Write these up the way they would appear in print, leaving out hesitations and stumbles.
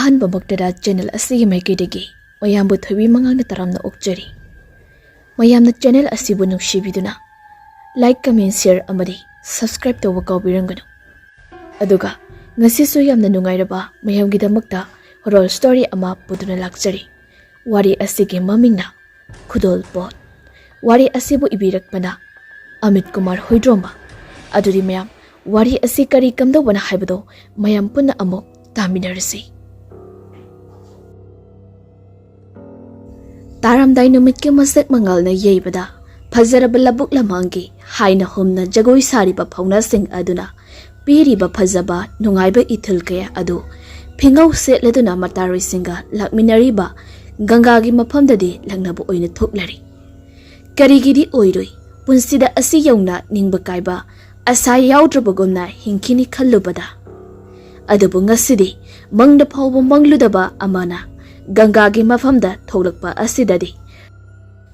अहनबा मक्तदा चैनल असि माइकेदगी मयामबु थोइबी मंगांगना तरामना ओक्चरी मयामना चैनल असिबु नुक्सिबिदुना लाइक कमेंट शेयर अमदी सब्सक्राइब तौबा काउबिरंगनु अदुगा ngasisu yamna nungairaba mayamgidamukta horror story ama puduna lakchari wari asigi mamingna khudolpot wari asibu ibirakpana amit kumar huidromba aduri mayam wari asi kari kamdo wana haibado mayam punna amuk taminarasi taramdai numit ke masak mangalna yeibada phazaraba labuk lamangi haina humna jagoi sariba phauna sing aduna piriba phazaba nungaiba ithil kaya adu phingau setleduna mataroi singa lakminariba ganga gi maphamdadi langnabu oina thoklari karigidi oiroi punsida asi yauna ningba kaiba asa yaudrabagomna hinkini khallubada adubu ngasidi mangda phawba mangludaba amana ganga gi maphamda tholakpa asidadi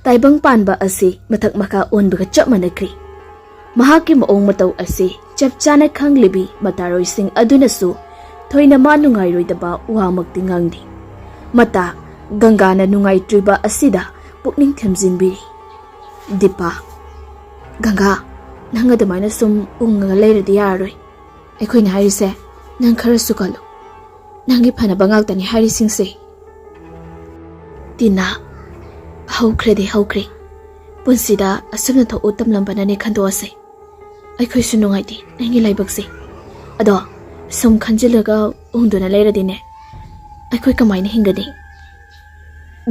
taibang panba asi mathak maka onbaga chapmanakri mahaki maong matau asi chap chana khanglibi mataroi sing adunasu thoina ma nungai roidaba wamakti ngangdi mata ganga na nungai triba asida pukning themjinbi dipa ganga nanga de maina sum unga leiradi yaroi aikhoina hairise nang khara sukalu nangi phana bangal tani hari singse tina haukhre punsida asumna tho utam lambana ne khando ase aikoi su nungai di nangi laibakse ado sum khanjilaga ungduna leiradine aikoi kamaina hingadi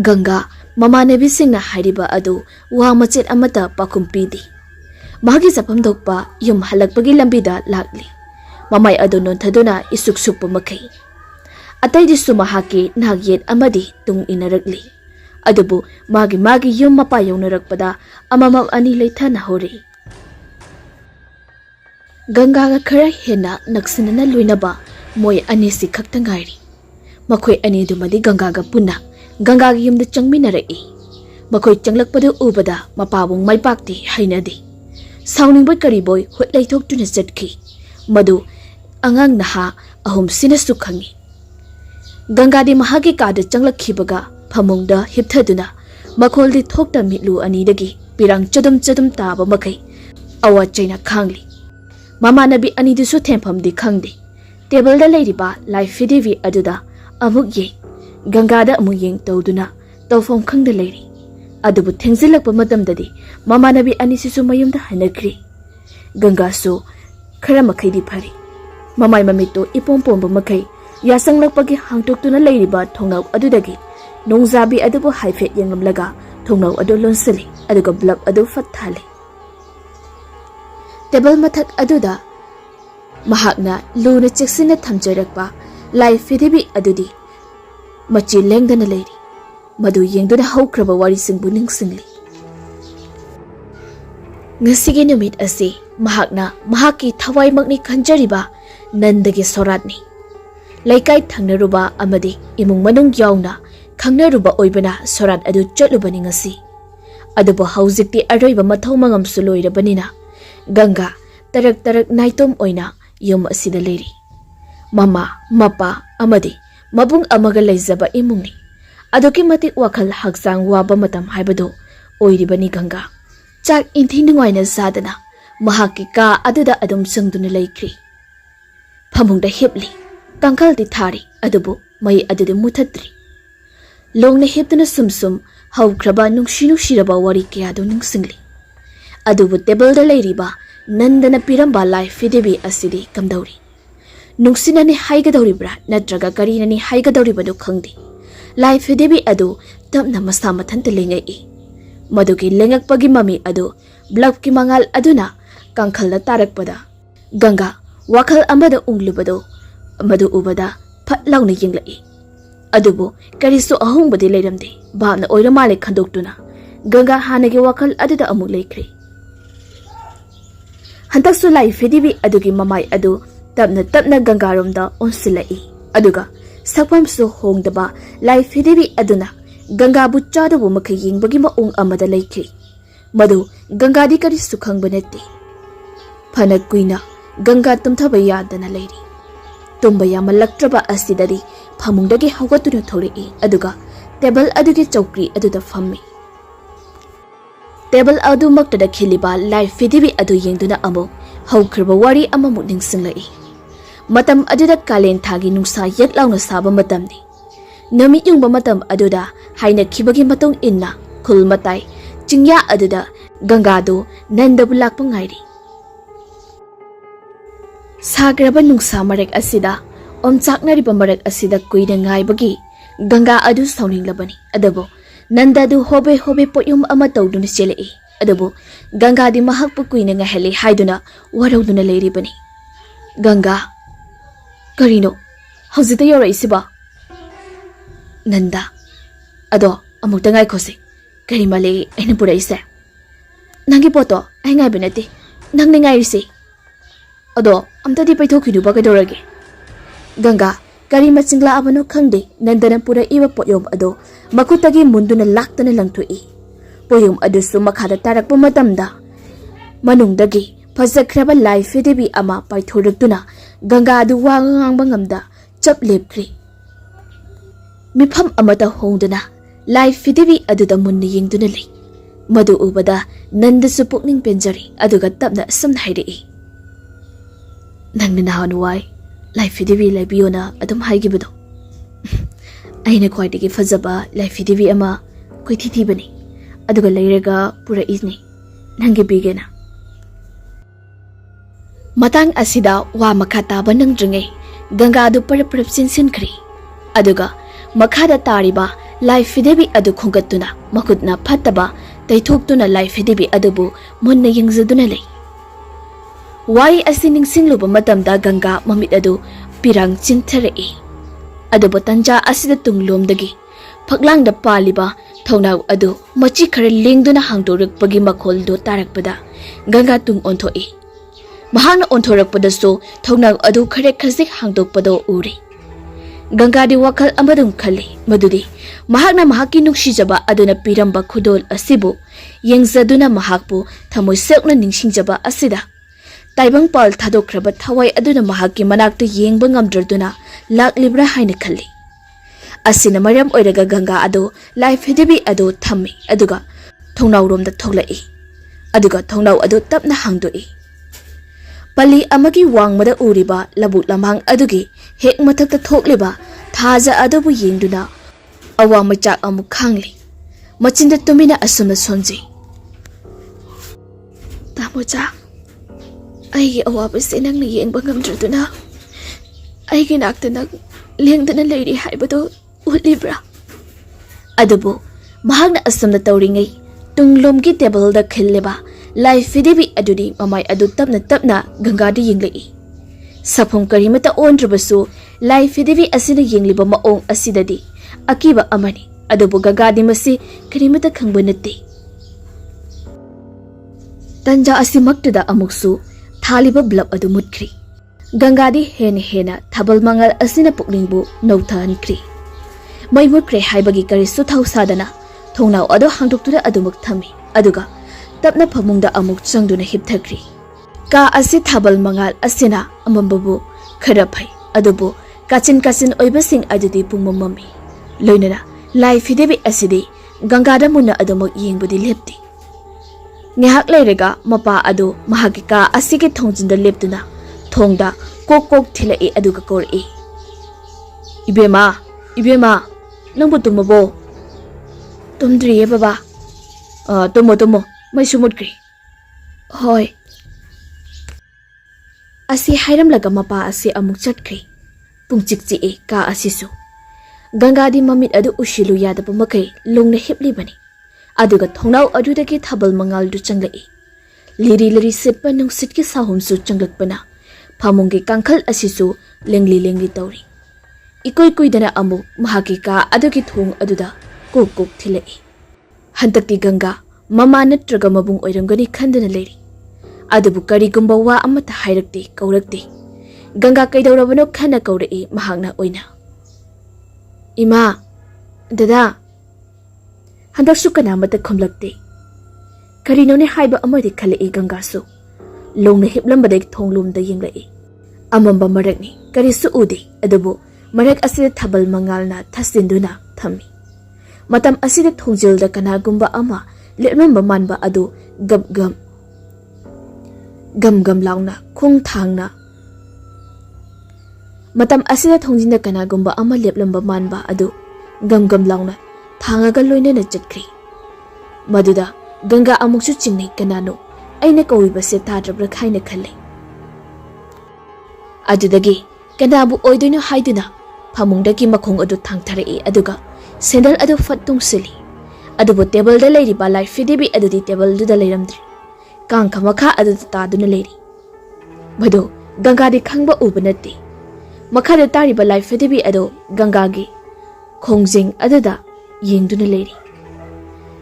ganga mama nebi singna hairiba adu wa machet amata pakumpidi magi sapam dokpa yum halakpagi lambida lakli mamai adu non thaduna isuk suppa makai atai di su mahaki nagyet amadi tung inarakli adubu magi yum mapa yaunarakpada amamam ani leithana hori ganga ga khara hena naksinana luinaba moi ani si khakta ngairi makhoi ani dumadi ganga ga punna ganga gi yumda changminarei makhoi changlakpadu ubada mapabung maipakti hainadi sauning boy kari boy hutlai thok tuna chatki madu angang naha ahum sina sukhangi ganga di mahagi kada changlakhibaga phamungda hipthaduna makholdi thokta mitlu ani dagi pirang chadum taba makai awa chaina khangli mama nabi ani disu thempham di khangdi table da leiriba life video aduda amuk ye ganga da amuk yeng tawduna tawfom khangda leiri adubu thengzilakpa matamdadi mama nabi ani sisu mayumda hanakri ganga su khara makai di phari mamai mamito ipom pomba makai yasanglakpagi hangtoktuna leiriba thongnau adudagi nongzabi adubu haifet yenglamlaga thongnau adu lonsali aduga blab adu fathali table mathak aduda mahakna luna cheksina thamjarakpa life video adudi machi lengdana leiri madu yengduna haukraba wari singbu ningsingli ngasigi numit asi mahakna mahaki thawai makni khanjariba nandagi soratni laikai thangnaruba amadi imung manung yauna khangnaruba oibana sorat adu chatlubani ngasi adubu haujikti aroiba mathau mangam suloirabanina ganga tarak naitom oina yum asida leiri mama mapa amadi mabung amaga leizaba imungni adoki mati wakhal haksang waba matam haibado oiribani ganga chak inthinungwaina sadana mahaki ka aduda adum sangduna leikri phamungda hepli kangkal di thari adubu mai adude muthatri longna heptuna sumsum haukraba nungshiraba wari kya do ningsingli adubu table da leiriba nandana piramba life video asidi kamdauri nungsinani haigadori bra natraga karinani haigadori badu khangdi life video adu tamna masa mathanta lengai madugi lengakpagi mami adu blab ki mangal aduna kangkhalna tarakpada ganga wakhal amada unglubado madu ubada phatlawna yenglai adubu karisu ahungbadi leiramde bhavna oira male khandoktuna ganga hanagi wakhal aduda amuk leikri hantaksu life video adugi mamai adu tapna gangaromda onsilai aduga sakpamsu hongdaba life video aduna ganga bu chadabu makai yengbagi maung amada leikri madu ganga di kari sukhang banati phanak kuina ganga tumthaba yadana leiri tumba yamalaktraba asidadi famungdagi hawgatuna thori aduga table adugi chowkri aduda fammi table adu maktada khiliba live video adu yengduna amo hawkhirba wari amamuk ningsinglai matam aduda kalen thagi nungsa yetlauna saba matamni nami yungba matam aduda haina khibagi matong inna khul matai chingya aduda ganga do nandabu lakpa ngairi sagraba nungsa marek asida omchaknariba marek asida kuina ngaibagi ganga adu sauninglabani adabo nanda du hobe hobe poyum ama tawduna chelei adabo ganga di mahakpu kuina ngaheli haiduna warauduna leiribani ganga karino haujita yoraisiba nanda ado amukta ngai khosi kari male aina puraise nangi poto ai ngai benati nang ngai risi ado amta di paithokhidu ba kadorage ganga kari machingla abano khangde nandana pura iwa poyom ado makutagi munduna laktana langthoi poyom adu su makhada tarakpa matamda manungdagi fajakraba life debi ama paithoraktuna ganga adu wangang ngamda chap lepkri mifam amata hongduna life debi aduda munni yengduna lei madu ubada nandasu pukning penjari aduga tapna samna hairi nangna hanuwai life debi labiona adum haigibado aina khwaidigi fajaba life debi ama koithi bani aduga leirega pura isni nangi bigena matang asida wa makata banang dringai ganga adu parap sinkhri aduga makhada tariba life debi adu khungatuna makutna phattaba taithoktuna life debi adubu munna yengzaduna lei wai asining singluba matamda ganga mamit adu pirang chintharei adubu tanja asida tunglomdagi phaklangda paliba thonau adu machi khara lengduna hangdorakpagi makholdo tarakpada ganga tung onthoi mahana onthorakpada so thonau adu khare khajik hangdokpado uri ganga di wakal amadum khali madudi mahakna mahaki nuksijaba aduna piramba khudol asibu yengzaduna mahakpu thamoi sekna ningsingjaba asida taibang pal thadokraba thawai aduna mahaki manakta yengba ngamdraduna laklibra haina khali asina maram oiraga ganga ado life hedebi ado thammi aduga thongnau romda thoglai aduga thongnau ado tapna hangdoi pali amagi wangmada uriba labuk lamhang adugi hek mathakta thokliba thaja adabu yengduna awa machak amu khangli machinda tumina asumna sonji tamoja ai awabase nangna yengba ngamdraduna ai gi nakta nang lengdana leiri haibado ulibra adabu mahagna asumna tawringai tunglomgi table da khilleba life debi adudi mamai adu tapna ganga di yenglei saphum karimata ondrabasu life debi asina yengliba maong asidadi akiba amani adubu ganga di masi karimata khangbanati tanja asimaktuda amuksu thaliba blab adu mutkhri ganga di hena thabal mangal asina pukningbu nowthankri mai mutkre haibagi karisu thausadana thongnau adu hangdoktuda adumuk thami aduga tapna phamungda amuk changduna hipthakri ka asi thabal mangal asina amambabu khara phai adubu kachin oibasing adudi pungmamami loinana life debi asidi gangada munna adumuk yengbudi lepti ngahak leirega mapa adu mahagika asigi thongjinda leptuna thongda kok thilai aduga kori ibema nangbu tumabo tumdriye baba tumo mai sumutri hoi asi hairam laga mapa asi amuk chatkri pungchikchi e ka asisu ganga di mamit adu ushilu yadaba makai lungna hipli bani aduga thongnau adudagi thabal mangal du changlai liri sepa nungsit ki sahumsu changlakpana phamunggi kangkhal asisu lengli tawri ikoi dana amu mahaki ka adugi thong aduda kok thilai hantakti ganga mama natraga mabung oiramgani khandana leiri adubu karigumba wa amata hairakti kaurakti ganga kaidawrabano khana kaurai mahakna oina ima dada handaksu kana mata khomlakti karinone haiba amadi khalai ganga su longna hiplambadai thonglumda yenglai amamba marakni karisu udi adubu Marak asida thabal mangalna thasinduna thammi. Matam asida thongjilda kanagumba ama lepnamba manba adu gam launa khung thangna. Matam asida thongjinda kanagumba ama leplamba manba adu gam launa thangaga loinana chatkri. Maduda Ganga amuksu chingnai kanano aina kawiba se tadrabra khaina khale. Adudagi kanabu oidoino haiduna phamungdagi makhong adu thangthare aduga sandal adu fattung sili. Adubo table da leiri ba life fidibi adudi table du da leiramdri. Kang khamakha adu taduna leiri. Bado Ganga di khangba ubanati. Makha da tari ba life fidibi adu Ganga gi khongjing aduda yengduna leiri.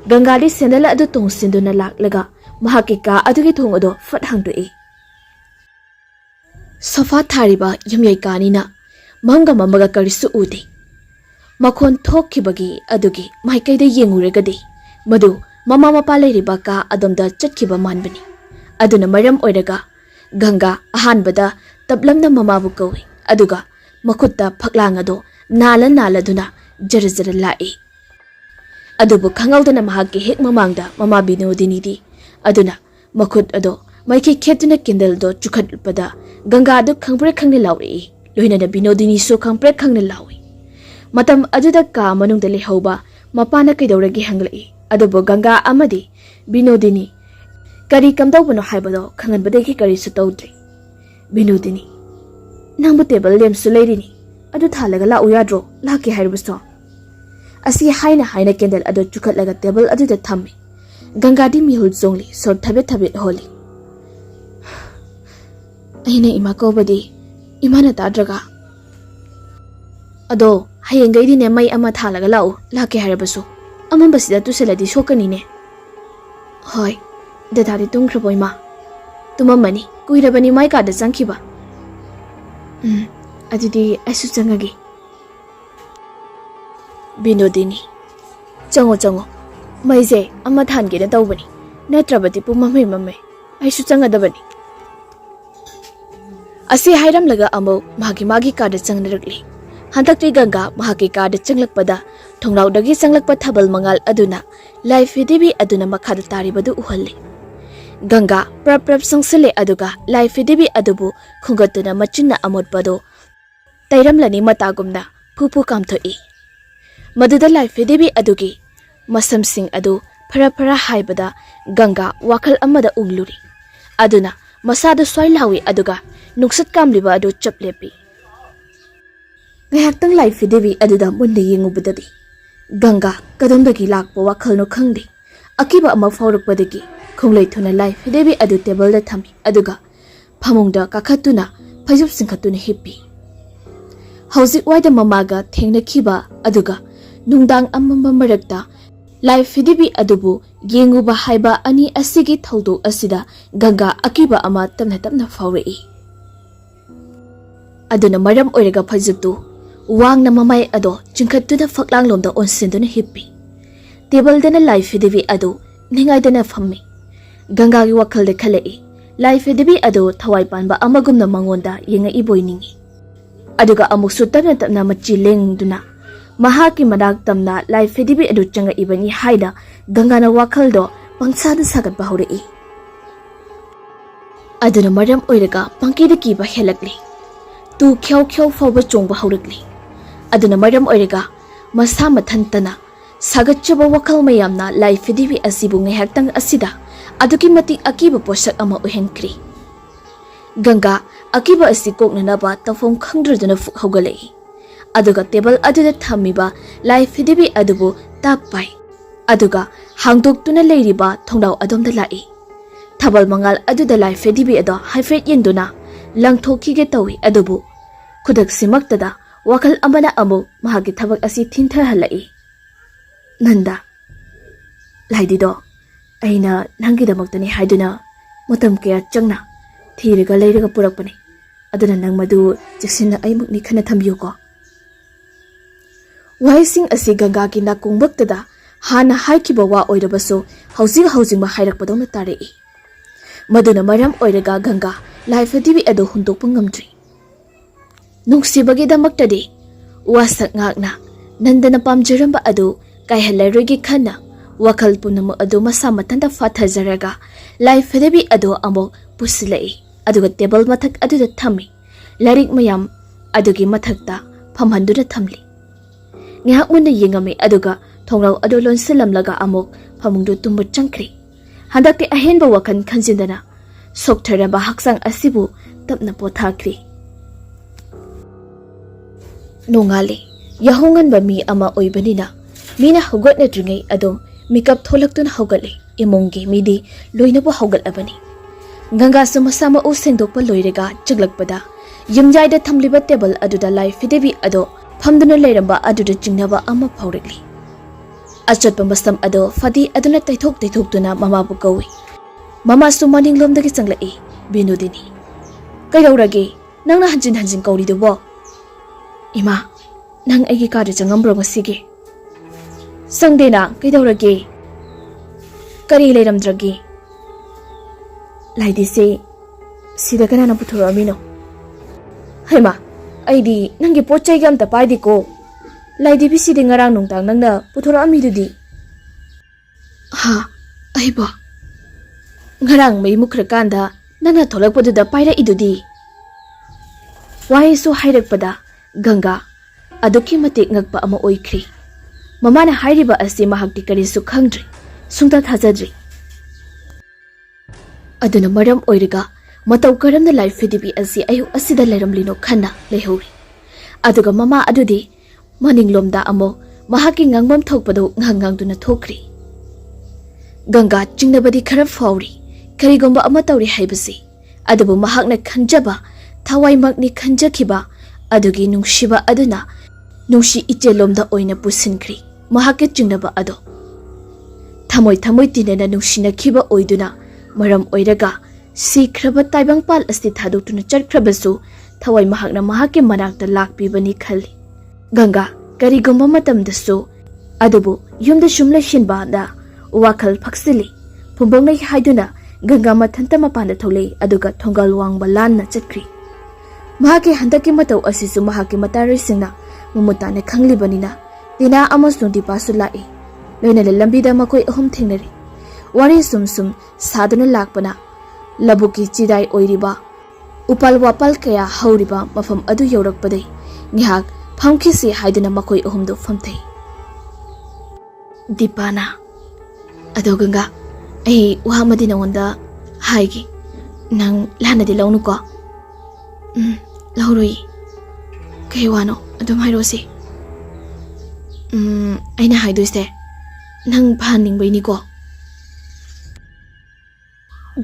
Ganga di sandala adu tong sinduna laklaga mahaki ka adugi thong ado fat hangdui. Sofa thariba yumyai kanina manga mamaga karisu ude. Makhon thokkibagi adugi maikaida yenguregadi madu mama mapa leiriba ka adomda chatkiba manbani. Aduna maram oiraga Ganga ahanbada tablamna mamabu kawi aduga makutta phaklang ado nala duna jara lai. Adubu khangaudana mahaki hek mamangda mama Binodini di aduna makut ado maiki khetuna kindle do chukhatpada Ganga adu khangpre khangni lawi loina da Binodini so khangpre khangni lawi matam aduda ka manungda lehauba mapana kaidoragi hanglai adubu Ganga amadi Binodini kari kamdawbano haibado khanganbadagi kari su tawdri. Binodini nangbu table lem su leirini adu thalaga la uyadro laki hairubuso asi haina candle ado chukat laga table ado da thammi. Ganga di mihul zongli sor thabet holi. Aina ima ko badi imana tadraga. Ado hayengai di ne mai ama thalaga lau laki harabasu. Amam basida tu seladi sokani ne. Hoi, dadari tungkraboi ma. Tumamani kuirabani mai ka da changkiba. Adudi asu changagi. Binodini chango maise ama thange na tawbani natrabati pu mamai aisu changadabani asi hairam laga amo magi ka da changnarakli hantakri Ganga mahaki ka da changlakpada thongraw dagi changlakpa thabal mangal aduna life hidibi aduna makhada taribadu uhalli. Ganga prap sangsale aduga life hidibi adubu khungatuna machinna amotpado tairamlani matagumna pupu kamthoi. Maduda life hidibi adugi masam sing adu phara haibada Ganga wakal amada ungluri aduna masada swai lawi aduga nuksat kamliba adu chaplepi. Ngayaktang life hidibi aduda munde yengubadadi Ganga kadamdagi lakpa wakal no khangdi akiba ama faurukpadagi khonglei thuna life hidibi adu table da thami aduga phamungda kakhatuna phajub singkhatuna hippi. Hauzik waida mamaga thengna khiba aduga nungdang amamba marakta life hidibi adubu yenguba haiba ani asigi thodok asida Ganga akiba ama tamna faurei. Aduna maram oiraga phajubtu wangna mamai ado chingkhatuna faklang lomda onsinduna hippi. Table dana life hidibi adu ningai dana fammi. Ganga gi wakal de khalei life hidibi adu thawai panba amagumna mangonda yenga iboiningi. Aduga amuksu tamna machi lengduna mahaki madak tamna life hidibi adu changa ibani haida Ganga na wakal do pangsada sagat bahurei. Aduna maram oiraga pangkida kiba helakli tu khyau fawba chongba haurakli. Aduna maram oiraga masa mathantana sagatchaba wakal mayamna life hidibi asibu ngayaktang asida aduki mati akiba posak ama uhenkri. Ganga akiba asi koknanaba tafom khangdraduna fuk haugalei. Aduga table aduda thamiba life hidibi adubu tapai aduga hangdoktuna leiriba thongdaw adomda lai. Thabal mangal aduda life hidibi ado haifet yenduna langthokige tawi adubu khudak simaktada wakal amana amu mahagi thabak asi thinthar halai. Nanda laidido aina nangidamoktani haiduna matam kaya changna thiraga leiraga purakpani aduna nang madu jiksinna aimukni khana thambiyo ko. Waising asi Ganga ki nakungbaktada hana haikiba wa oirabaso hausing ma hairakpadona tarei. Maduna maram oiraga Ganga life hidibi ado hundokpa ngamdri. Nungsibagi damaktadi wasak ngakna nandana pamjaramba adu kaihallaroigi khanna wakhal punam adu masa matanda fathajaraga life hedebi adu amok pusilai aduga table mathak aduda thami larik mayam adugi mathakta phamhanduna thamli ngihak munna yengame aduga thongrau adu lonsilamlaga amok phamungdu tumba changkri handakti ahenba wakan khanjindana sokthara haksang asibu tapna pothakri nongali yahongan ba mi ama oibanina mina hogotna dringai adom mikap tholakton hogatli imongi midi loinabu hogatlabani ganga sumasama o sengdokpa loirega chaglakpada yumjaida thamliba table aduda life fidebi ado phamduna leiramba aduda jingnaba ama phaurekli achatpa masam ado fadi aduna taithok mamabu kawi mama su morning lomdagi changlai binodini kaidorage nangna hanjin kauri dubo ima nang aigi kadu changambro masige sangdena kaidorage kari leiramdrage laidi se sida kana na puthoromino haima aidi nangi pochai gam ta paidi ko laidi bisi de ngarang nungtang nangna puthorami dudi ha aiba ngarang mai mukrakanda nana tholakpadu da paira idudi wai so hairakpada ganga aduki mate ngakpa ama oikri mamana hairiba asi mahakti kari su khangdri sungta thajadri aduna maram oiriga matau karamna life fidibi asi ayu asida leramlino khanna lehori aduga mama adudi maninglomda amo mahaki ngangbam thokpadu ngangang thokri ganga chingnabadi khara fauri karigomba ama tawri haibasi adubu mahakna khanjaba thawaimakni khanjakhiba adugi nungshiba aduna nungshi ichelomda oina pusinkri mahake chingnaba ado thamoi tinena nungshina khiba oiduna maram oiraga sikraba taibangpal asti thadutuna charkhrabasu thawai mahakna mahake manakta lakpibani khali ganga karigomba matamdasu adubu yumda shumla shinba da wakhal phaksili phumbangai haiduna ganga mathanta mapanda tholei aduga thongal wangba lanna chatkri mahake handaki matau asisu mahake mataroi singna mumutane khanglibanina tina amasung dipasu lai loina le lambida makoi ahum thengnari wari sum saduna lakpana labuki chidai oiriba upal wapal kaya hauriba mafam adu yorakpadai ngihak phamkhisi haiduna makoi ahumdu famthei dipana ado ganga ai wahamadi nawanda haigi nang lanadi launu ko lauroi kai wano adum hairosi aina haidoise nang phaning baini ko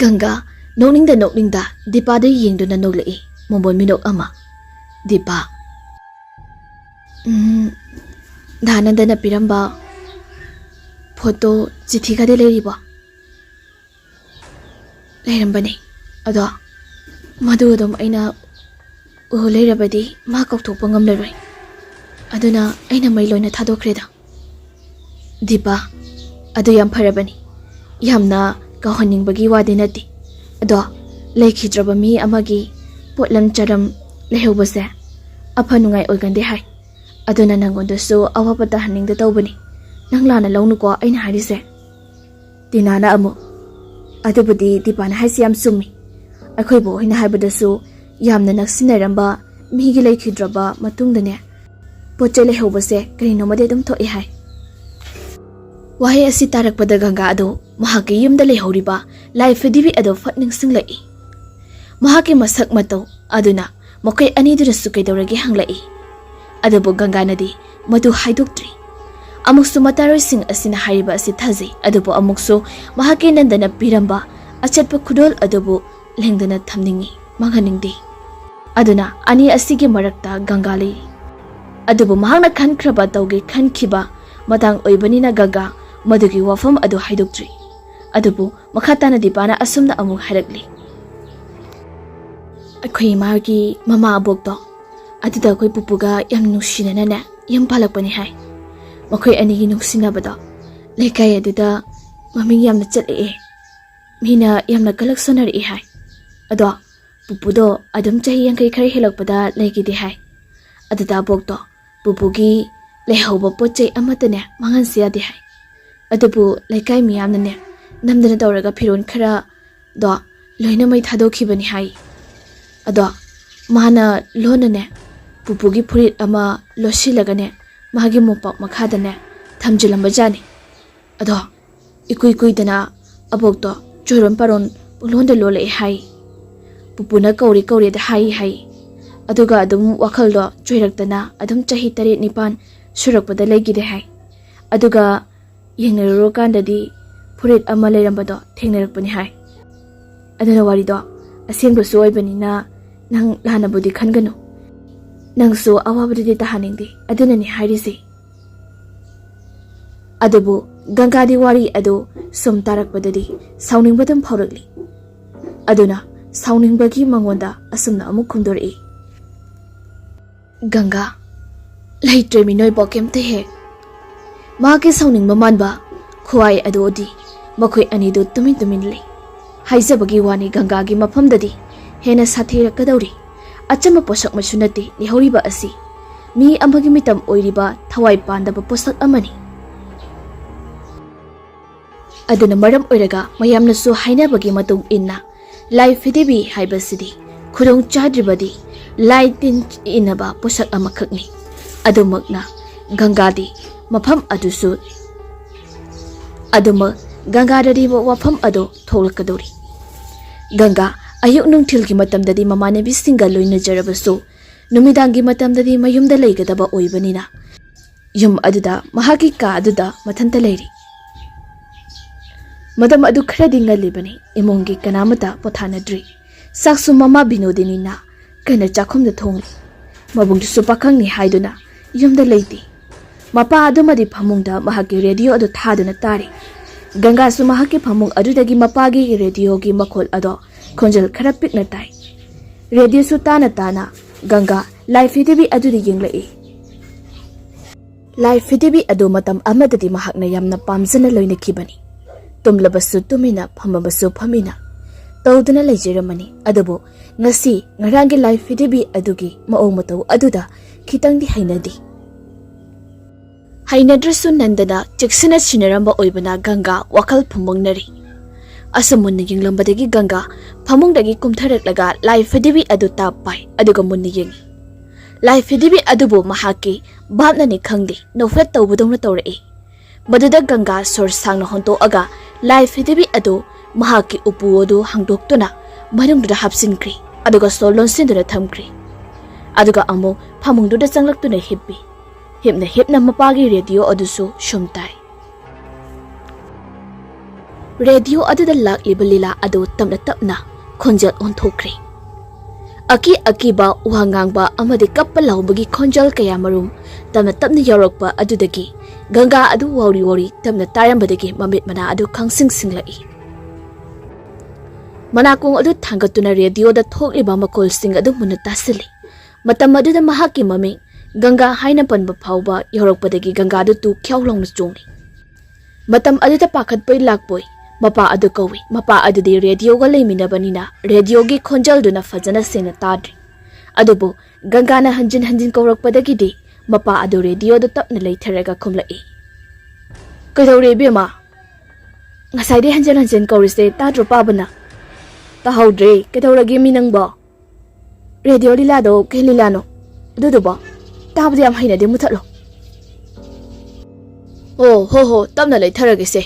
ganga nokningda dipa de yengduna noglei mombon minok ama dipa dhanandana piramba photo chithi ga de leiriba leirambani ado madu adom aina leirabadi ma kaukthokpa ngamlaroi aduna aina mai loina thadokhreda dipa adu yam pharabani yamna kahoningbagi wadi nati ado leikhidraba mi amagi potlam charam lehobase apha nungai oigande hai aduna nangondasu awapata haningda tawbani nanglana launu ko aina harise tinana amu adubudi dipana haisi yam summi akhoi bo hina haibadasu yamna naksinaramba migi leikhidraba matungdane pochele hobase karino made dum thoi hai wahe asi tarakpada ganga ado mahaki yumda lehoriba life dibi ado fatning singlai mahaki masak matau aduna mokai ani durasu kaidorage hanglai adabu ganga nadi madu haidoktri amuksu mataroi sing asina hariba asi thaji adabu amuksu mahaki nandana piramba achatpa khudol adabu lengdana thamningi manganingdi aduna ani asigi marakta ganga lei adubu mahakna khankraba tawge khankhiba matang oibanina ganga madugi wafam adu haidoktri adubu makhatana dipana asumna amuk harakli akhoi magi mama abokto aduda koi pupuga yam nusinana na yam palakpani hai makhoi anigi nuksinabada lekai aduda maming yamna chatle mina yamna kalak sonari hai ado pupudo adum chahi yankai khari helakpada legidi hai aduda bokto pupugi lehauba pochei amatane mangan siade hai adubu laikai miyamnane namdana tawraga phiron khara do loina mai thadokibani hai ado mana lonane pupugi phurit ama losilagane magi mopak makhadane thamjilamba jani ado ikui dana abokto choron paron londa lole hai pupuna kauri da hai aduga adum wakhaldo choiraktana adum chahi 3-9 surakpada legide hai aduga yengnaro kandadi phurit ama lerambado thengnarakpani hai aduna warido asengbasu oibanina nang lanabudi khanganu nangsu awabadi tahaningdi adunani hairisi adubu gangadi wari adu sum tarakpadadi sauningbadam phaurakli aduna sauningbagi mangonda asumna amuk khumdori ganga laitremi noi bokemte he mage sauning mamanba khwai adodi makhoi anidu tumin le haizabagi wani ganga gi mafamdadi hena sathira kadori achama posak masunati lihoriba asi mi amagi mitam oiriba thawai pandaba posak amani aduna maram oiraga mayamna su hainabagi matung inna life hidibi haibasidi khudong chadribadi laitin inaba posak amakhakni adumakna gangadi mafam adusu aduma gangada wafam ado tholakadori ganga ayuk nungthilgi matamdadi mamane bisinga loina jarabasu numidangi matamdadi mayumda leigadaba oibanina yum aduda mahagi ka aduda mathanta leiri madam adu khradi ngalibani imongi kanamata pothanadri saksu mama binodinina kana chakhumda thongli mabungdu supakangni haiduna yumda leiti mapa adumadi phamungda mahagi radio adu thaduna tari ganga su mahagi phamung adudagi mapagi radio gi makhol ado khonjal khara pikna tai radio su tana ganga live hidibi adudi yenglai live hidibi adu matam amadadi mahakna yamna pamjana loina kibani tumlabasu tumina phamabasu phamina tawduna leijiramani adubu ngasi ngarangi live hidibi adugi maong matau aduda khitangdi hainadrasu nandana chiksina sinaramba oibana ganga wakal phumongnari asamunna yenglambadagi ganga phamungdagi kumtharaklaga live hidibi adu tapai aduga munni yengi live hidibi adubu mahaki babnani khangdi noflat tawbudongna tawrai maduda ganga sor sangna honto aga live hidibi adu mahaki upu adu hangdoktuna marungduda hapsinkri aduga solon sinduna thamkri aduga amo phamungduda changlaktuna hipna mapagi radio adusu shumtai radio aduda lakliba lila adu tamna tapna khonjal onthokri akiba wangangba amadi kappa laubagi khonjal kaya marum tamna tapna yaurokpa adudagi ganga adu wari tamna tarambadagi mamit mana adu khangsing singlai manakung adu thangatuna radio da thokliba makol sing adu munna tasili matam aduda mahaki maming ganga haina panba phauba yaurokpadagi ganga adu tu khyawlongna chungni matam aduda pakhatpai lakpoi mapa adu kawi mapa adudi radio ga leiminabanina radio gi khonjal duna fajana sena tadri adubu ganga na hanjin kawrakpadagi di mapa adu radio da tapna leitharaga khumlai kadore bema ngasai de hanjin kawrise tadro pabana tahaudre kadoragi minangba radio lila do kelilano duduba tabdi am haina de muthalo ho tapna leitharage se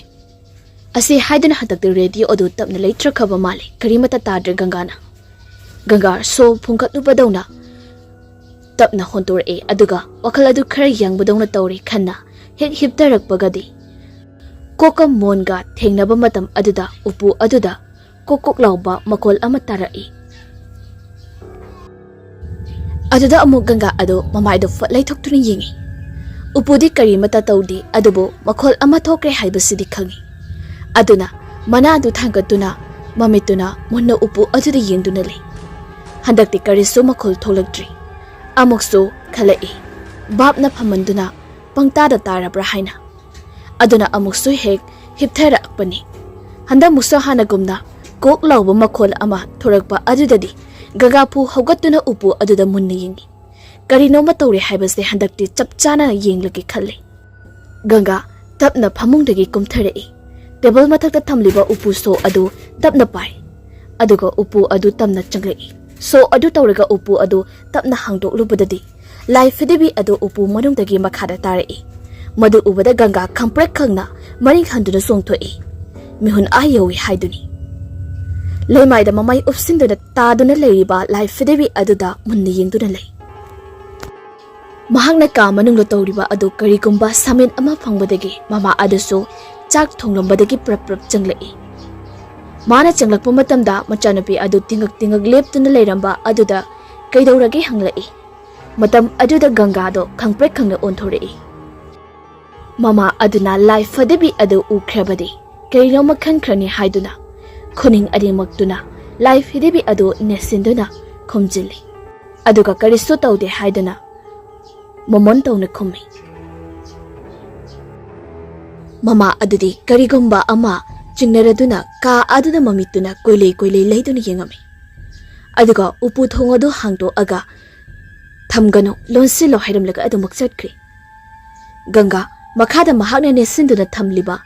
asi haidana hatak de radio adu tapna leitra khaba male karimata tadre ganga so phungkat lu badawna tapna hontor e aduga wakal adu khara yang badawna tawri khanna hek hiptarak pagadi kokam monga thengnaba matam aduda upu aduda kokok lauba makol ama tarai aduda amuk ganga adu mamai do fatlai thoktuni yingi upudi karimata tawdi adubo makol ama thokre haibasidi khangi aduna mana adu thangatuna mamituna munna upu aduda yengduna le handakti karisu makhol tholakdri amuksu khalai babna phamanduna pangtada tarabra haina aduna amuksu hek hipthara akpani handa musa hanagumna kok lawba makhol ama thorakpa adudadi gagapu hogatuna upu aduda munni yingi ꯀꯔꯤꯅꯣꯃ ꯇꯧꯔꯦ ꯍꯥꯏꯕꯁꯦ ꯍꯟꯗꯛꯇꯤ ꯆꯞ ꯆꯥꯅ ꯌꯦꯡꯂꯒꯦ ꯈꯜꯂꯤ꯫ ꯒꯪꯒꯥ ꯇꯞꯅ ꯐꯃꯨꯡꯗꯒꯤ ꯀꯨꯝꯊꯔꯛꯏ꯫ Table ꯃꯊꯛꯇ ꯊꯝꯂꯤꯕ ꯎꯄꯨ ꯁꯣ ꯑꯗꯨ ꯇꯞꯅ ꯄꯥꯏ꯫ ꯑꯗꯨꯒ ꯎꯄꯨ ꯑꯗꯨ ꯇꯞꯅ ꯆꯪꯂꯛꯏ꯫ ꯁꯣ ꯑꯗꯨ ꯇꯧꯔꯒ ꯎꯄꯨ ꯑꯗꯨ ꯇꯞꯅ ꯍꯥꯡꯗꯣꯛꯂꯨꯕꯗꯗꯤ ꯂꯥꯏ ꯐꯤꯗꯤꯕꯤ ꯑꯗꯨ ꯎꯄꯨ ꯃꯅꯨꯡꯗꯒꯤ ꯃꯈꯥꯗ ꯇꯥꯔꯛꯏ꯫ ꯃꯗꯨ ꯎꯕꯗ ꯒꯪꯒꯥ ꯈꯪꯄ꯭ꯔꯦꯛ ꯈꯪꯅ ꯃꯔꯤꯡ ꯍꯟꯗꯨꯅ ꯆꯣꯡꯊꯣꯛꯏ꯫ ꯃꯤꯍꯨꯟ ꯌꯧꯏ ꯍꯥꯏꯗꯨꯅꯤ꯫ ꯂꯩꯃꯥꯏꯗ ꯃꯃꯥꯏ ꯎꯞꯁꯤꯟꯗꯨꯅ ꯇꯥꯗꯨꯅ ꯂꯩꯔꯤꯕ ꯂꯥꯏ ꯐꯤꯗꯤꯕꯤ ꯑꯗꯨꯗ ꯃꯨꯟꯅ ꯌꯦꯡꯗꯨꯅ ꯂꯩ꯫ ꯃꯍꯥꯛꯅ ꯀꯥ ꯃꯅꯨꯡꯗ ꯇꯧꯔꯤꯕ ꯑꯗꯨ ꯀꯔꯤꯒꯨꯝꯕ ꯁꯥꯃꯦꯟ ꯑꯃ ꯐꯪꯕꯗꯒꯤ ꯃꯃꯥ ꯑꯗꯨꯁꯨ ꯆꯥꯛ ꯊꯣꯡꯂꯝꯕꯗꯒꯤ ꯄ꯭ꯔꯞ ꯆꯪꯂꯛꯏ꯫ ꯃꯥꯅ ꯆꯪꯂꯛꯄ ꯃꯇꯝꯗ ꯃꯆꯥꯅꯨꯄꯤ ꯑꯗꯨ ꯇꯤꯡꯉꯛ ꯂꯦꯞꯇꯨꯅ ꯂꯩꯔꯝꯕ ꯑꯗꯨꯗ ꯀꯩꯗꯧꯔꯒꯦ ꯍꯪꯂꯛꯏ꯫ ꯃꯇꯝ ꯑꯗꯨꯗ ꯒꯪꯒꯥꯗꯣ ꯈꯪꯄ꯭ꯔꯦꯛ ꯈꯪꯅ ꯑꯣꯟꯊꯣꯔꯛꯏ꯫ ꯃꯃꯥ ꯑꯗꯨꯅ ꯂꯥꯏ ꯐꯤꯗꯤꯕꯤ ꯑꯗꯨ ꯎꯈ꯭ꯔꯕꯗꯤ ꯀꯔꯤꯅꯣꯃ ꯈꯟꯈ꯭ꯔꯅꯤ ꯍꯥꯏꯗꯨꯅ ꯈꯨꯅꯤꯡ ꯑꯅꯤꯃꯛꯇꯨꯅ ꯂꯥꯏ ꯐꯤꯗꯤꯕꯤ ꯑꯗꯨ ꯅꯦꯠꯁꯤꯟꯗꯨꯅ ꯈꯨꯝꯖꯤꯜꯂꯤ꯫ ꯑꯗꯨꯒ ꯀꯔꯤꯁꯨ ꯇꯧꯗꯦ ꯍꯥꯏꯗꯨꯅ ꯃꯣꯃꯣꯟ ꯇꯧꯅ ꯈꯨꯝꯃꯤ꯫ ꯃꯃꯥ ꯑꯗꯨꯗꯤ ꯀꯔꯤꯒꯨꯝꯕ ꯑꯃ ꯆꯤꯡꯅꯔꯗꯨꯅ ꯀꯥ ꯑꯗꯨꯗ ꯃꯃꯤꯠꯇꯨꯅ ꯀꯣꯏꯂꯩ ꯂꯩꯗꯨꯅ ꯌꯦꯡꯉꯝꯃꯤ꯫ ꯑꯗꯨꯒ ꯎꯄꯨ ꯊꯣꯡ ꯑꯗꯨ ꯍꯥꯡꯗꯣꯛꯑꯒ ꯊꯝꯒꯅꯨ ꯂꯣꯟꯁꯤꯜꯂꯣ ꯍꯥꯏꯔꯝꯂꯒ ꯑꯗꯨꯃꯛ ꯆꯠꯈ꯭ꯔꯤ꯫ ꯒꯪꯒꯥ ꯃꯈꯥꯗ ꯃꯍꯥꯛꯅ ꯅꯦꯠꯁꯤꯟꯗꯨꯅ ꯊꯝꯂꯤꯕ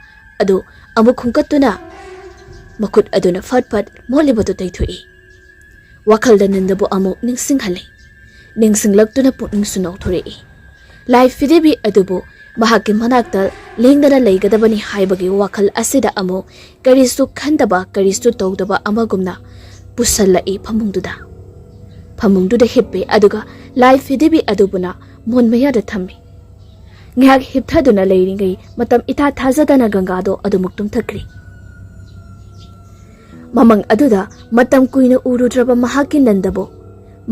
ꯑꯗꯨ ꯑꯃꯨꯛ ꯈꯨꯝꯀꯠꯇꯨꯅ ꯃꯈꯨꯠ ꯑꯗꯨꯅ ꯐꯠ ꯃꯣꯠꯂꯤꯕꯗꯨ ꯇꯩꯊꯣꯛꯏ꯫ ꯋꯥꯈꯜꯗ ꯅꯟꯗꯕꯨ ꯑꯃꯨꯛ ꯅꯤꯡꯁꯤꯡꯍꯜꯂꯤ꯫ ꯅꯤꯡꯁꯤꯡꯂꯛꯇꯨꯅ ꯄꯨꯛꯅꯤꯡꯁꯨ ꯅꯧꯊꯣꯔꯛꯏ꯫ ꯂꯥꯏ ꯐꯤꯗꯤꯕꯤ ꯑꯗꯨꯕꯨ ꯃꯍꯥꯛꯀꯤ ꯃꯅꯥꯛꯇ ꯂꯦꯡꯗꯅ ꯂꯩꯒꯗꯕꯅꯤ ꯍꯥꯏꯕꯒꯤ ꯋꯥꯈꯜ ꯑꯁꯤꯗ ꯑꯃꯨꯛ ꯀꯔꯤꯁꯨ ꯈꯟꯗꯕ ꯀꯔꯤꯁꯨ ꯇꯧꯗꯕ ꯑꯃꯒꯨꯝꯅ ꯄꯨꯁꯜꯂꯛꯏ ꯐꯃꯨꯡꯗꯨꯗ꯫ ꯐꯃꯨꯡꯗꯨꯗ ꯍꯤꯞꯄꯤ ꯑꯗꯨꯒ ꯂꯥꯏ ꯐꯤꯗꯤꯕꯤ ꯑꯗꯨꯕꯨꯅ ꯃꯣꯟ ꯃꯌꯥꯗ ꯊꯝꯃꯤ꯫ ꯉꯥꯏꯍꯥꯛ ꯍꯤꯞꯊꯗꯨꯅ ꯂꯩꯔꯤꯉꯩ ꯃꯇꯝ ꯏꯊꯥ ꯊꯥꯖꯗꯅ ꯒꯪꯒꯥꯗꯣ ꯑꯗꯨꯃꯛ ꯇꯨꯝꯊꯈ꯭ꯔꯤ꯫ ꯃꯃꯪ ꯑꯗꯨꯗ ꯃꯇꯝ ꯀꯨꯏꯅ ꯎꯔꯨꯗ꯭ꯔꯕ ꯃꯍꯥꯛꯀꯤ ꯅꯟꯗꯕꯨ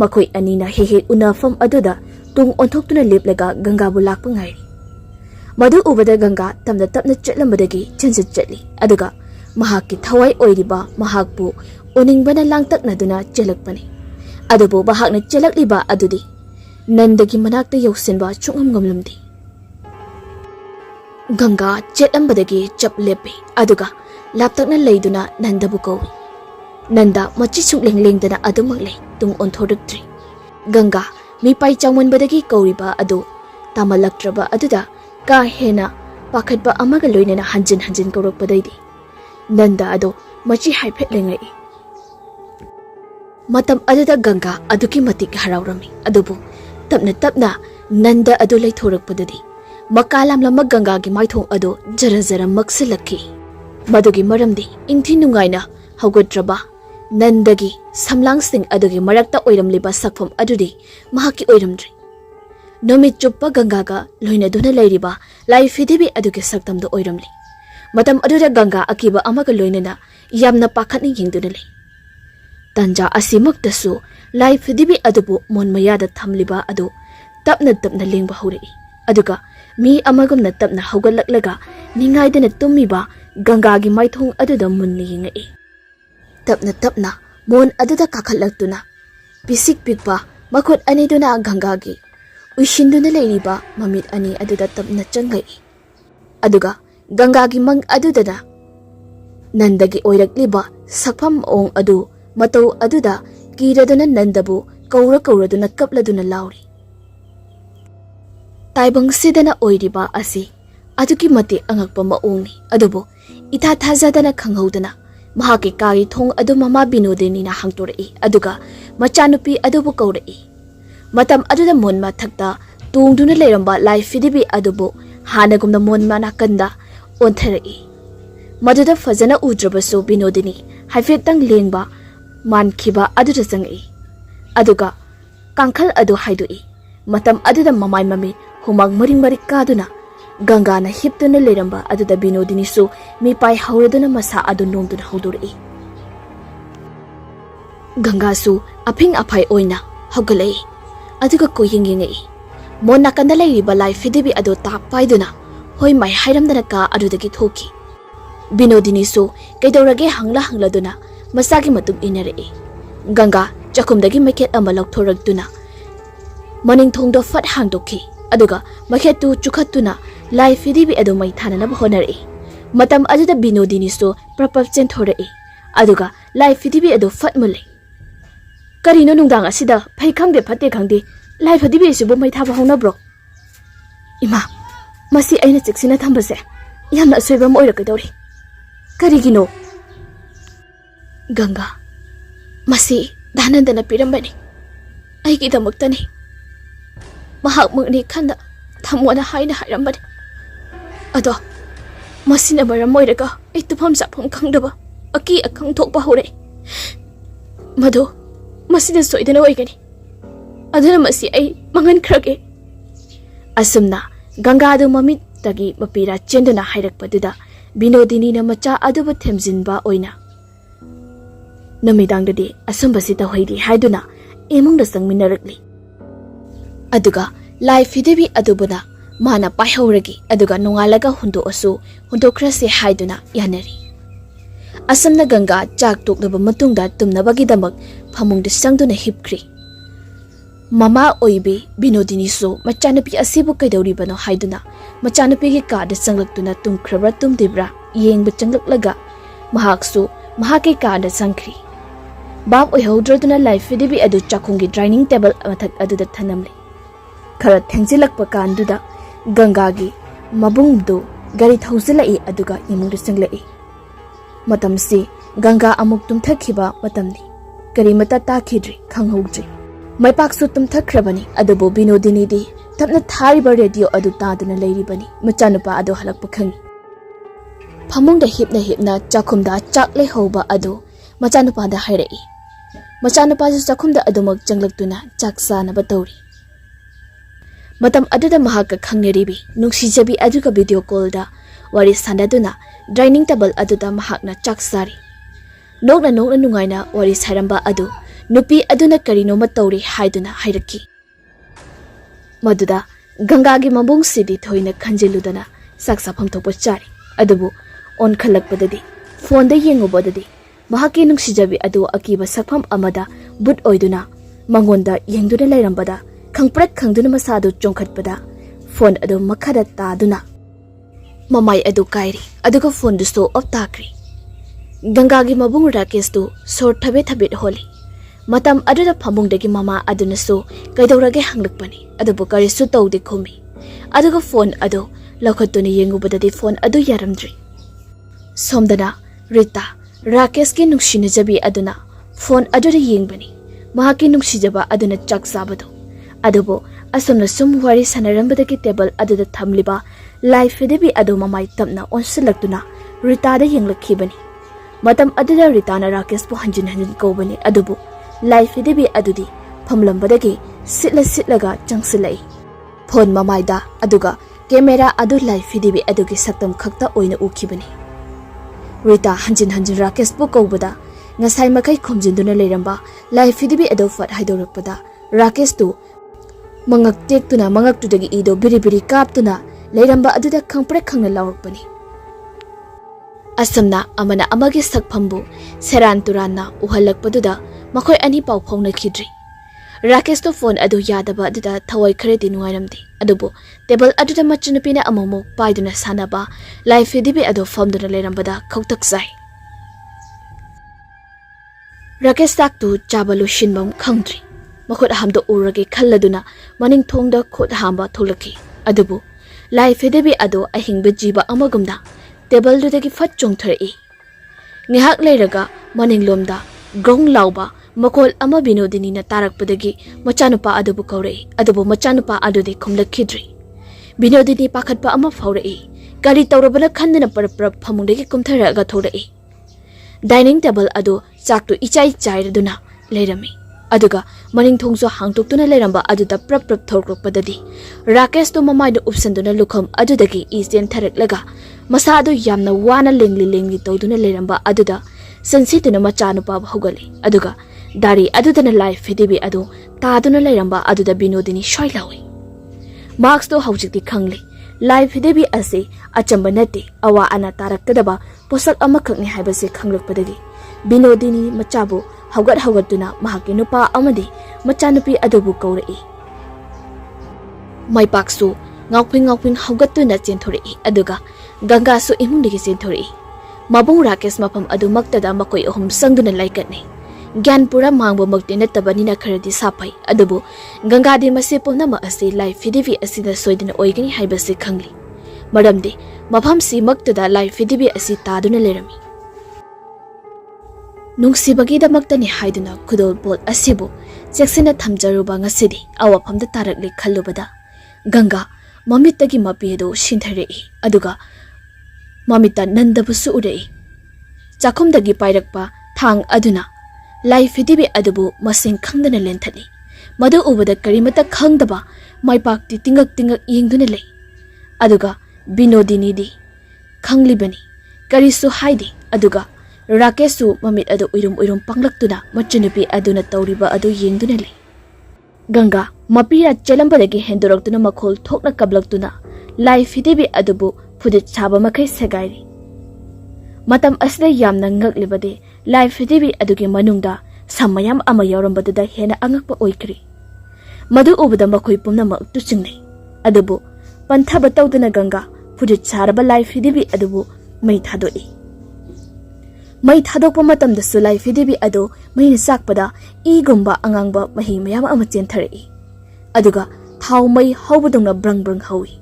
ꯃꯈꯣꯏ ꯑꯅꯤꯅ ꯍꯦꯛ ꯎꯅꯐꯝ ꯑꯗꯨꯗ ꯇꯨꯡ ꯑꯣꯟꯊꯣꯛꯇꯨꯅ ꯂꯦꯞꯂꯒ ꯒꯪꯒꯥꯕꯨ ꯂꯥꯛꯄ ꯉꯥꯏꯔꯤ꯫ ꯃꯗꯨ ꯎꯕꯗ ꯒꯪꯒꯥ ꯇꯞꯅ ꯆꯠꯂꯝꯕꯗꯒꯤ ꯆꯦꯟꯖꯠ ꯆꯠꯂꯤ꯫ ꯑꯗꯨꯒ ꯃꯍꯥꯛꯀꯤ ꯊꯋꯥꯏ ꯑꯣꯏꯔꯤꯕ ꯃꯍꯥꯛꯄꯨ ꯎꯅꯤꯡꯕꯅ ꯂꯥꯡꯇꯛꯅꯗꯨꯅ ꯆꯦꯜꯂꯛꯄꯅꯤ꯫ ꯑꯗꯨꯕꯨ ꯃꯍꯥꯛꯅ ꯆꯦꯜꯂꯛꯂꯤꯕ ꯑꯗꯨꯗꯤ ꯅꯟꯗꯒꯤ ꯃꯅꯥꯛꯇ ꯌꯧꯁꯤꯟꯕ ꯉꯝꯂꯝꯗꯦ꯫ ꯒꯪꯒꯥ ꯆꯦꯠꯂꯝꯕꯗꯒꯤ ꯆꯞ ꯂꯦꯞꯄꯤ ꯑꯗꯨꯒ ꯂꯥꯞꯇꯛꯅ ꯂꯩꯗꯨꯅ ꯅꯟꯗꯕꯨ ꯀꯧꯏ꯫ ꯅꯟꯗ ꯃꯆꯤ ꯁꯨꯛꯂꯦꯡꯗꯅ ꯑꯗꯨꯃꯛ ꯂꯩ, ꯇꯨꯡ ꯑꯣꯟꯊꯣꯔꯛꯇ꯭ꯔꯤ꯫ ꯒꯪꯒꯥ ꯃꯤꯄꯥꯏ ꯆꯥꯎꯃꯟꯕꯗꯒꯤ ꯀꯧꯔꯤꯕ ꯑꯗꯨ ꯇꯥꯃꯜꯂꯛꯇ꯭ꯔꯕ ꯑꯗꯨꯗ ꯀꯥ ꯍꯦꯟꯅ ꯄꯥꯈꯠꯄ ꯑꯃꯒ ꯂꯣꯏꯅꯅ ꯍꯟꯖꯤꯟ ꯀꯧꯔꯛꯄꯗꯩꯗꯤ ꯅꯟꯗ ꯑꯗꯣ ꯃꯆꯤ ꯍꯥꯏꯐꯦꯠ ꯂꯦꯡꯂꯛꯏ꯫ ꯃꯇꯝ ꯑꯗꯨꯗ ꯒꯪꯒꯥ ꯑꯗꯨꯛꯀꯤ ꯃꯇꯤꯛ ꯍꯔꯥꯎꯔꯝꯃꯤ꯫ ꯑꯗꯨꯕꯨ ꯇꯞꯅ ꯅꯟꯗ ꯑꯗꯨ ꯂꯩꯊꯣꯔꯛꯄꯗꯗꯤ ꯃꯀꯥ ꯂꯥꯝꯂꯝꯕ ꯒꯪꯒꯥꯒꯤ ꯃꯥꯏꯊꯣꯡ ꯑꯗꯨ ꯖꯔ ꯃꯛꯁꯤꯜꯂꯛꯈꯤ꯫ ꯃꯗꯨꯒꯤ ꯃꯔꯝꯗꯤ ꯏꯪꯊꯤ ꯅꯨꯡꯉꯥꯏꯅ ꯍꯧꯒꯠꯇ꯭ꯔꯕ ꯅꯟꯗꯒꯤ ꯁꯝꯂꯥꯡꯁꯤꯡ ꯑꯗꯨꯒꯤ ꯃꯔꯛꯇ ꯑꯣꯏꯔꯝꯂꯤꯕ ꯁꯛꯐꯝ ꯑꯗꯨꯗꯤ ꯃꯍꯥꯛꯀꯤ ꯑꯣꯏꯔꯝꯗ꯭ꯔꯤ꯫ ꯅꯨꯃꯤꯠ ꯆꯨꯞꯄ ꯒꯪꯒꯥꯒ ꯂꯣꯏꯅꯗꯨꯅ ꯂꯩꯔꯤꯕ ꯂꯥꯏ ꯐꯤꯗꯤꯕꯤ ꯑꯗꯨꯒꯤ ꯁꯛꯇꯝꯗꯨ ꯑꯣꯏꯔꯝꯂꯤ꯫ ꯃꯇꯝ ꯑꯗꯨꯗ ꯒꯪꯒꯥ ꯑꯀꯤꯕ ꯑꯃꯒ ꯂꯣꯏꯅꯅ ꯌꯥꯝꯅ ꯄꯥꯈꯠꯅ ꯌꯦꯡꯗꯨꯅ ꯂꯩ꯫ ꯇꯟꯖꯥ ꯑꯁꯤꯃꯛꯇꯁꯨ ꯂꯥꯏ ꯐꯤꯗꯤꯕꯤ ꯑꯗꯨꯕꯨ ꯃꯣꯟ ꯃꯌꯥꯗ ꯊꯝꯂꯤꯕ ꯑꯗꯨ ꯇꯞꯅ ꯂꯦꯡꯕ ꯍꯧꯔꯛꯏ꯫ ꯑꯗꯨꯒ ꯃꯤ ꯑꯃꯒꯨꯝꯅ ꯇꯞꯅ ꯍꯧꯒꯠꯂꯛꯂꯒ ꯅꯤꯡꯉꯥꯏꯗꯅ ꯇꯨꯝꯃꯤꯕ ꯒꯪꯒꯥꯒꯤ ꯃꯥꯏꯊꯣꯡ ꯑꯗꯨꯗ ꯃꯨꯟꯅ ꯌꯦꯡꯉꯛꯏ꯫ ꯇꯞꯅ ꯃꯣꯟ ꯑꯗꯨꯗ ꯀꯥꯈꯠꯂꯛꯇꯨꯅ ꯄꯤꯁꯤꯛ ꯄꯤꯛꯄ ꯃꯈꯨꯠ ꯑꯅꯤꯗꯨꯅ ꯒꯪꯒꯥꯒꯤ ꯎꯏꯁꯤꯟꯗꯨꯅ ꯂꯩꯔꯤꯕ ꯃꯃꯤꯠ ꯑꯅꯤ ꯑꯗꯨꯗ ꯇꯞꯅ ꯆꯪꯂꯛꯏ꯫ ꯑꯗꯨꯒ ꯒꯪꯒꯥꯒꯤ ꯃꯪ ꯑꯗꯨꯗꯅ ꯅꯟꯗꯒꯤ ꯑꯣꯏꯔꯛꯂꯤꯕ ꯁꯛꯐꯝ ꯃꯑꯣꯡ ꯑꯗꯨ ꯃꯇꯧ ꯑꯗꯨꯗ ꯀꯤꯔꯗꯨꯅ ꯅꯟꯗꯕꯨ ꯀꯧꯔꯗꯨꯅ ꯀꯞꯂꯗꯨꯅ ꯂꯥꯎꯔꯤ꯫ ꯇꯥꯏꯕꯪꯁꯤꯗꯅ ꯑꯣꯏꯔꯤꯕ ꯑꯁꯤ ꯑꯗꯨꯛꯀꯤ ꯃꯇꯤꯛ ꯑꯉꯛꯄ ꯃꯑꯣꯡꯅꯤ꯫ ꯑꯗꯨꯕꯨ ꯏꯊꯥ ꯊꯥꯖꯗꯅ ꯈꯪꯍꯧꯗꯅ ꯃꯍꯥꯛꯀꯤ ꯀꯥꯒꯤ ꯊꯣꯡ ꯑꯗꯨ ꯃꯃꯥ ꯕꯤꯅꯣꯗꯤꯅꯤꯅ ꯍꯥꯡꯇꯣꯔꯛꯏ ꯑꯗꯨꯒ ꯃꯆꯥꯅꯨꯄꯤ ꯑꯗꯨꯕꯨ ꯀꯧꯔꯛꯏ꯫ ꯃꯇꯝ ꯑꯗꯨꯗ ꯃꯣꯟ ꯃꯊꯛꯇ ꯇꯣꯡꯗꯨꯅ ꯂꯩꯔꯝꯕ ꯂꯥꯏ ꯐꯤꯗꯤꯕꯤ ꯑꯗꯨꯕꯨ ꯍꯥꯟꯅꯒꯨꯝꯅ ꯃꯣꯟ ꯅꯥꯀꯟꯗ ꯑꯣꯟꯊꯔꯛꯏ꯫ ꯃꯗꯨꯗ ꯐꯖꯅ ꯎꯗ꯭ꯔꯕꯁꯨ ꯕꯤꯅꯣꯗꯤꯅꯤ ꯍꯥꯏꯐꯦꯠꯇꯪ ꯂꯦꯡꯕ ꯃꯥꯟꯈꯤꯕ ꯑꯗꯨꯗ ꯆꯪꯉꯛꯏ꯫ ꯑꯗꯨꯒ ꯀꯥꯡꯈꯜ ꯑꯗꯨ ꯍꯥꯏꯗꯣꯛꯏ꯫ ꯃꯇꯝ ꯑꯗꯨꯗ ꯃꯃꯥꯏ ꯃꯃꯤꯠ ꯍꯨꯃꯥꯡ ꯃꯔꯤꯛ ꯀꯥꯗꯨꯅ ꯒꯪꯒꯥꯅ ꯍꯤꯞꯇꯨꯅ ꯂꯩꯔꯝꯕ ꯑꯗꯨꯗ ꯕꯤꯅꯣꯗꯤꯅꯤꯁꯨ ꯃꯤꯄꯥꯏ ꯍꯧꯔꯗꯨꯅ ꯃꯁꯥ ꯑꯗꯨ ꯅꯣꯝꯗꯨꯅ ꯍꯧꯗꯣꯔꯛꯏ꯫ ꯒꯪꯒꯥꯁꯨ ꯑꯐꯤꯡ ꯑꯐꯥꯏ ꯑꯣꯏꯅ ꯍꯧꯒꯠꯂꯛꯏ ꯑꯗꯨꯒ ꯀꯣꯏꯌꯦꯡ ꯌꯦꯡꯉꯛꯏ꯫ ꯃꯣꯟ ꯅꯥꯀꯟꯗ ꯂꯩꯔꯤꯕ ꯂꯥꯏ ꯐꯤꯗꯤꯕꯤ ꯑꯗꯨ ꯇꯥꯞ ꯄꯥꯏꯗꯨꯅ ꯍꯣꯏ ꯃꯥꯏ ꯍꯥꯏꯔꯝꯗꯅ ꯀꯥ ꯑꯗꯨꯗꯒꯤ ꯊꯣꯛꯈꯤ꯫ ꯕꯤꯅꯣꯗꯤꯅꯤꯁꯨ ꯀꯩꯗꯧꯔꯒꯦ ꯍꯪꯂꯗꯨꯅ ꯃꯁꯥꯒꯤ ꯃꯇꯨꯡ ꯏꯟꯅꯔꯛꯏ꯫ ꯒꯪꯒꯥ ꯆꯥꯛꯈꯨꯝꯗꯒꯤ ꯃꯩꯈꯦꯠ ꯑꯃ ꯂꯧꯊꯣꯔꯛꯇꯨꯅ ꯃꯅꯤꯡꯊꯣꯡꯗꯣ ꯐꯠ ꯍꯥꯡꯗꯣꯛꯈꯤ ꯑꯗꯨꯒ ꯃꯩꯈꯦꯠꯇꯨ ꯆꯨꯈꯠꯇꯨꯅ ꯂꯥꯏ ꯐꯤꯗꯤꯕꯤ ꯑꯗꯨ ꯃꯩ ꯊꯥꯅꯅꯕ ꯍꯣꯠꯅꯔꯛꯏ꯫ ꯃꯇꯝ ꯑꯗꯨꯗ ꯕꯤꯅꯣꯗꯤꯅꯤꯁꯨ ꯄ꯭ꯔꯞ ꯆꯦꯟꯊꯣꯔꯛꯏ ꯑꯗꯨꯒ ꯂꯥꯏ ꯐꯤꯗꯤꯕꯤ ꯑꯗꯨ ꯐꯠ ꯃꯨꯜꯂꯤ꯫ ꯀꯔꯤꯅꯣ ꯅꯨꯡꯗꯥꯡ ꯑꯁꯤꯗ ꯐꯩ ꯈꯪꯗꯦ ꯐꯠꯇꯦ ꯈꯪꯗꯦ lai phadibi sibu mai thaba hona bro ima masi aina chiksina thambase yamna soiba moira kadori karigino Ganga masi danandana pirambani aigi damuktani mahak mugni khanda thamona haina hairambani ado masina maram moiraga ai tufam sapam khangdaba aki akhang thokpa hore madu masina soidana oigani aduna masi ai mangan khrage asumna Ganga adu mamit tagi mapira chenduna hairakpaduda Binodini na macha aduba themjinba oina namidangdadi asumbasi tawhaidi haiduna emungda sangminarakli aduga life hidebi adubuna mana paihoragi aduga nongalaga hundo asu hundo krase haiduna yanari asamna Ganga chak toknaba matungda tumnabagi damak phamungda sangduna hipkri Mama oibe Binodini so machanapi asibu kaidoribano haiduna machanapi gi kada sanglaktuna tumkhrabra tumdibra yengba changlaklaga mahaksu mahake kada sangkhri bab oihodroduna life fidibi adu chakhungi dining table amathak aduda thanamli khara thengsilakpa kanduda Ganga gi mabungdu gari thausilai aduga imungda sanglai matamsi Ganga amuk tumthakhiba matamni kari mata takhidri khanghoudri Mai pak su tum thakrabani adubo Binodini di tapna thariba radio adu taduna leiribani machanupa adu halakpa khangi phamungda hipna chakhumda chakle hoba adu machanupa da hairai machanupa su chakhumda adumak changlaktuna chaksa na batori matam aduda mahaka khangneribi nungsijabi aduga video call da wari sanaduna dining table aduda mahakna chaksari nokna nungaina wari saramba adu Nupi aduna karino matawri haiduna hairaki Maduda Ganga gi mabung sidi thoina khanjiludana saksa phamthokpa chari adubu on khalakpadadi phone da yengubadadi mahaki nungsijabi adu akiba sakpham amada but oiduna mangonda yengduna lairambada khangprak khangduna masadu chongkhatpada phone adu makhada taduna mamai adu kairi aduga phone du so off takri Ganga gi mabung Rakesh tu sor thabe holi Matam aduda phamungdagi mama adunasu kaidorage hanglakpani adubu karisu tawde khumi aduga phone adu lokhatuni yengubadadi phone adu yaramdri somdana Rita Rakesh ki nungshinajabi aduna phone aduda yengbani mahaki nungshijaba aduna chaksabadu adubu asomna sum wari sanarambadagi table aduda thamliba live videbi adu mamai tamna onsilaktuna Rita da yenglakhibani matam aduda Rita na Rakesh bu hanjin kobani adubu Life hidebi adudi phamlambadagi sitlaga changsilai phone mamaida aduga camera adu life hidebi adugi saktam khakta oina ukhibani Rita hanjin Rakesh bu kobada ngasai makai khomjinduna leiramba life hidebi adu fat haidorakpada Rakesh tu mangak tektuna mangaktudagi ido biri kaptuna leiramba aduda khangprek khangna lawrakpani Asamna amana amagi sakphambu seran turanna uhalakpaduda Makoy ani pau phongna khidri Rakesh to phone adu yadaba aduda thawai kharedi nuairamdi adubu table aduda machinupina amomo paiduna sanaba life hidibi adu famduna lerambada khautak sai Rakesh tak tu chabalu shinbam khangdri makhot hamdo urage khalladuna maning thongda khot hamba tholaki adubu life hidibi adu ahingba jiba amagumda table dudagi fat chongthari ngehak leiraga maning lomda gong lauba Makol ama Binodini na tarakpadagi machanupa adubu kaurai adubu machanupa adudi khomlakhidri Binodini pakhatpa ama phaurai gari tawrabana khandana parap phamungdagi kumtharaga thorai dining table adu chaktu ichai chairaduna leirami aduga maning thongso hangtuktuna leiramba aduda prap thorkroppadadi Rakesh to mamai do upsanduna lukham adudagi isen tharaklaga masa adu yamna wana lengli tawduna leiramba aduda Sansituna machanupa hogali aduga dari adudana life hidebi adu taduna leiramba aduda Binodini shoilawi marks to haujikti khangli life hidebi ase achamba nate awa ana tarakadaba posak amakhakni haibase khanglakpadagi Binodini machabu haugatuna mahaki nupa amadi machanupi adubu kaurai maipaksu ngawping haugatuna chenthori aduga Ganga su imundigi chenthori Mabung Rakesh mapam adu maktada makoy ohum sangduna laikatni Gyan pura mangbo magti nattabani na kharadi sapai adubu Gangadi mase pumnama asi lai fidibi asida soidina oigani haibasi khangli maramdi mafam si maktuda lai fidibi asi taduna lerami nungsibagidamaktani haiduna khudolpot asibu cheksina thamjaruba ngasidi awafamda tarakli khallubada Ganga mamitagi mapido shinthare aduga mamita nandabusu urei chakhumdagi pairakpa thang aduna lai fidibi adubu masing khangdana lenthali madu ubada karimata khangdaba maipakti tingak yengduna lei aduga binodini di khanglibani karisu haidi aduga Rakesu mamit adu uirum panglaktuna machunupi aduna tauriba adu yengduna lei Ganga mapira chelambadagi henduraktuna makhol thokna kablaktuna lai fidibi adubu phudit chaba makai segairi matam asda yamna ngaklibade lai fidibi adugi manungda samayam ama yaurambadada hena angakpa oikri madu ubada makhoi pumnamak tuchingnei adubu panthaba tawduna Ganga phudit charaba lai fidibi adubu mai thadoi May thadokpa matamdasu lai fidibi ado may sakpada igumba angangba mahi mayam ama chenthari aduga thau may hawbadongna brang hawi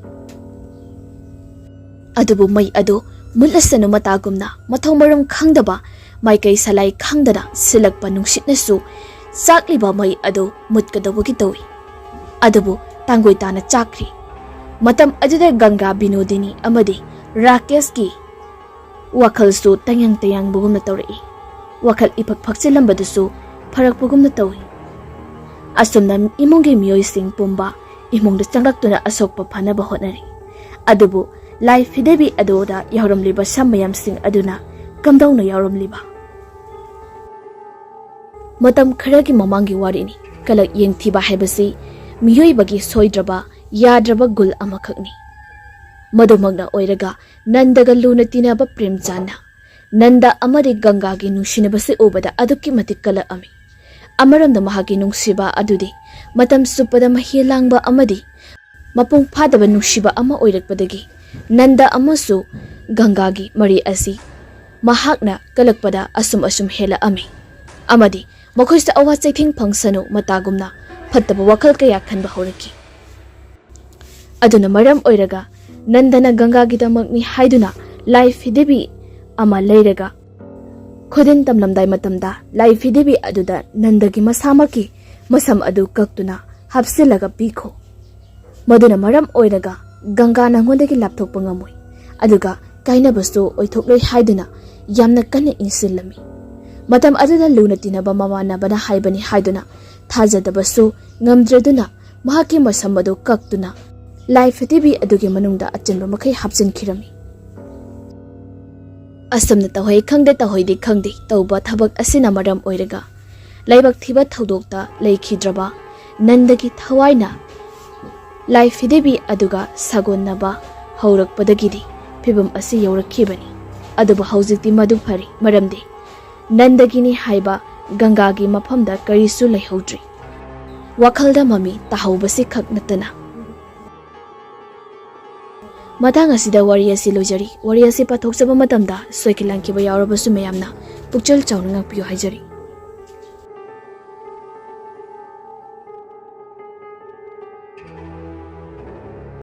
adubu may ado mulasanu matagumna mathaw maram khangdaba may kay salai khangdana silakpa nungsitnasu sakliba may ado mutkadawagi tawi adubu tanggoy tana chakri matam ajuda Ganga binodini amadi Rakesh ki Wakhalsu tayang bugumna tawri wakhal ipak phakchilambadasu pharak bugumna tawi asumna imungi miyoi sing pumba imungda changlaktuna asokpa phanaba hotnari adubu lai fidebi adoda yawramliba samayam sing aduna kamdawna yawramliba matam kharagi mamangi warini kalak yengthiba haibasi miyoi bagi soidraba yadraba gul amakhakni Madumagna oiraga Nandaga luna tinaba prem chana Nanda amari Ganga gi nungsinabasi ubada aduki matikala ami Amaramda mahagi nungsiba adudi matam supada mahilangba amadi mapung phadaba nungsiba ama oirakpadagi Nanda amasu Ganga gi mari asi mahakna kalakpada asum hela ami amadi makhoista awa chaithing phangsanu matagumna phattaba wakhal kaya khanba horaki aduna maram oiraga Nandana Ganga gidamakni haiduna lai fidibi ama leiraga khodin tamlamdai matamda lai fidibi aduda Nandagi masamaki masam adu kaktuna hapsilaga pikho maduna maram oiraga Ganga nangondagi lapthokpa ngamoi aduga kainabasu oithokloi haiduna yamna kanna insilami matam aduda luna tinaba mamanabana haibani haiduna thajadabasu ngamdraduna mahaki masam adu kaktuna Lai fidibi adugi manungda achenba makai hapsin khirami Asamna tawhai khangde tawhai di khangde tawba thabak asina maram oiraga laibak thiba thodokta leikhidraba Nandagi thawaina lai fidibi aduga sagonnaba haurakpadagidi phibam asi yaurakkhibani aduba haujikti madu phari maramdi Nandagini haiba Gangagi mafamda karisu laihodri wakhalda mami tahawbasi khak natana Matang asida wari asi lojari wari asi pathokchaba matamda soikilankiba yaurabasu mayamna pukchal chawnanga piyo haijari